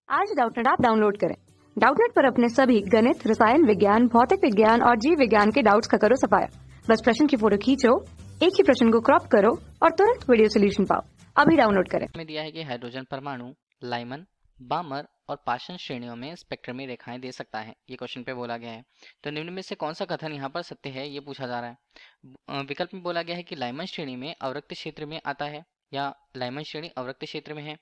आज Doubtnut app download करें। Doubtnut पर अपने सभी गणित, रसायन विज्ञान, भौतिक विज्ञान और जीव विज्ञान के डाउट्स का करो सफाया। बस प्रश्न की फोटो खींचो, एक ही प्रश्न को क्रॉप करो और तुरंत वीडियो सोल्यूशन पाओ। अभी डाउनलोड करें। में दिया है कि हाइड्रोजन परमाणु लाइमन, बामर और पाषाण श्रेणियों में स्पेक्ट्रमी रेखाएं दे सकता है। ये क्वेश्चन पे बोला गया है। तो निम्न में से कौन सा कथन यहाँ पर सत्य है, ये पूछा जा रहा है। विकल्प में बोला गया है कि लाइमन श्रेणी में अवरक्त क्षेत्र में आता है या लाइमन श्रेणी अवरक्त क्षेत्र में है।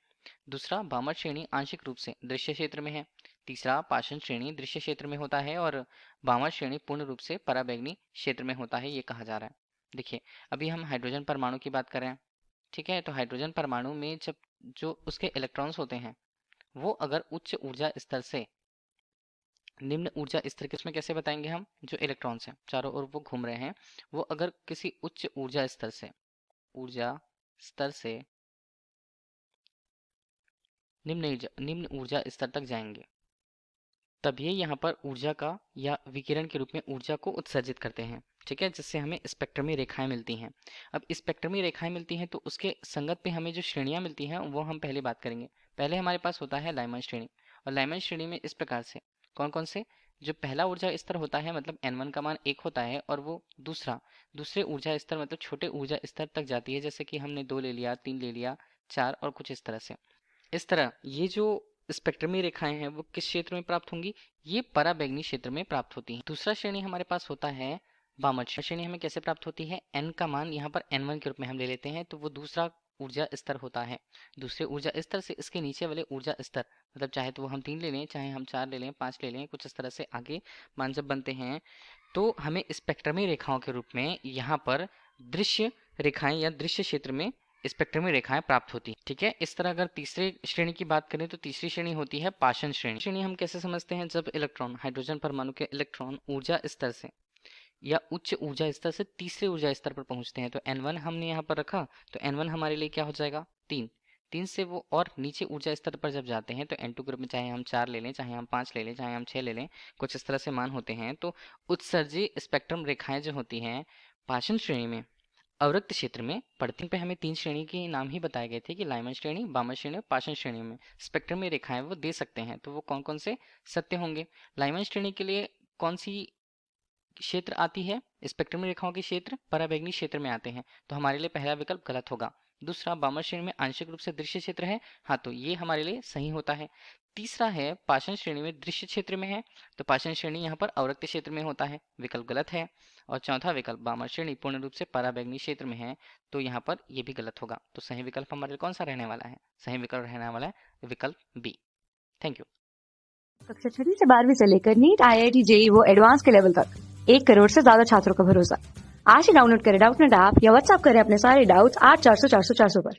दूसरा, बामर श्रेणी आंशिक रूप से दृश्य क्षेत्र में है। तीसरा, पाषाण श्रेणी दृश्य क्षेत्र में होता है और बामर श्रेणी पूर्ण रूप से पराबैंगनी क्षेत्र में होता है, ये कहा जा रहा है। देखिए, अभी हम हाइड्रोजन परमाणु की बात कर रहे हैं, ठीक है। तो हाइड्रोजन परमाणु में जब जो उसके इलेक्ट्रॉन्स होते हैं वो अगर उच्च ऊर्जा स्तर से निम्न ऊर्जा स्तर के, उसमें कैसे बताएंगे हम, जो इलेक्ट्रॉन्स हैं चारों ओर वो घूम रहे हैं, वो अगर किसी उच्च ऊर्जा स्तर से निम्न ऊर्जा स्तर तक जाएंगे, तब ये यहाँ पर ऊर्जा का या विकिरण के रूप में ऊर्जा को उत्सर्जित करते हैं, ठीक है, जिससे हमें स्पेक्ट्रमी रेखाएं मिलती हैं। अब स्पेक्ट्रमी रेखाएं मिलती हैं तो उसके संगत पे हमें जो श्रेणियां मिलती हैं वो हम पहले बात करेंगे। पहले हमारे पास होता है लाइमन श्रेणी, और लाइमन श्रेणी में इस प्रकार से कौन कौन से, जो पहला ऊर्जा स्तर होता है मतलब n1 का मान 1 होता है, और वो दूसरे ऊर्जा स्तर मतलब छोटे ऊर्जा स्तर तक जाती है, जैसे कि हमने 2 ले लिया, 3 ले लिया, 4 और कुछ इस तरह से। इस तरह ये जो स्पेक्ट्रमी रेखाएं हैं वो किस क्षेत्र में प्राप्त होंगी, ये पराबैंगनी क्षेत्र में प्राप्त होती हैं। दूसरा श्रेणी हमारे पास होता है बामर श्रेणी। हमें कैसे प्राप्त होती है, n का मान यहाँ पर n1 के रूप में हम ले लेते हैं, तो वो दूसरा ऊर्जा स्तर होता है। दूसरे ऊर्जा स्तर से इसके नीचे वाले ऊर्जा स्तर, मतलब चाहे तो वो हम 3 ले लें, चाहे हम 4 ले लें, 5 ले लें, कुछ इस तरह से आगे मान जब बनते हैं तो हमें स्पेक्ट्रमी रेखाओं के रूप में यहाँ पर दृश्य रेखाएं या दृश्य क्षेत्र में स्पेक्ट्रमी रेखाएं प्राप्त होती हैं, ठीक है। इस तरह अगर तीसरे श्रेणी की बात करें तो तीसरी श्रेणी होती है पाषाण श्रेणी। हम कैसे समझते हैं, जब इलेक्ट्रॉन, हाइड्रोजन परमाणु के इलेक्ट्रॉन ऊर्जा स्तर से या उच्च ऊर्जा स्तर से तीसरे ऊर्जा स्तर पर पहुंचते हैं, तो n1 हमने यहाँ पर रखा, तो n1 हमारे लिए क्या हो जाएगा, 3 से वो और नीचे ऊर्जा स्तर पर जब जाते हैं तो n2 ग्रुप में चाहे हम 4 ले लें, चाहे हम 5 ले लें, चाहे हम 6 ले लें, कुछ इस तरह से मान होते हैं। तो उत्सर्जित स्पेक्ट्रम रेखाएं जो होती हैं पाषाण श्रेणी में अवरक्त क्षेत्र में पढ़ते पे हमें 3 श्रेणी के नाम ही बताए गए थे कि लाइमन श्रेणी, बामर श्रेणी और पाषाण श्रेणी में स्पेक्ट्रमी रेखाएं वो दे सकते हैं। तो वो कौन कौन से सत्य होंगे, लाइमन श्रेणी के लिए कौन सी क्षेत्र आती है, स्पेक्ट्रमी रेखाओं के क्षेत्र पराबैंगनी क्षेत्र में आते हैं, तो हमारे लिए पहला विकल्प गलत होगा। दूसरा, बामर श्रेणी में आंशिक रूप से दृश्य क्षेत्र है, हाँ तो ये हमारे लिए सही होता है। तीसरा है पाषाण श्रेणी में दृश्य क्षेत्र में है, तो पाषाण श्रेणी यहाँ पर अवरक्त क्षेत्र में होता है, विकल्प गलत है। और चौथा विकल्प, बामर श्रेणी पूर्ण रूप से पराबैंगनी क्षेत्र में है, तो यहाँ पर ये भी गलत होगा। तो सही विकल्प हमारे लिए कौन सा रहने वाला है, सही विकल्प रहने वाला है विकल्प बी। Thank you. कक्षा 6 से 12वीं से लेकर नीट, IIT, JEE वो एडवांस के लेवल तक 1 करोड़ से ज्यादा छात्रों का भरोसा। आज ही डाउनलोड करें डाउटनेट ऐप या व्हाट्सएप करें अपने सारे डाउट्स 8400 400 400 पर।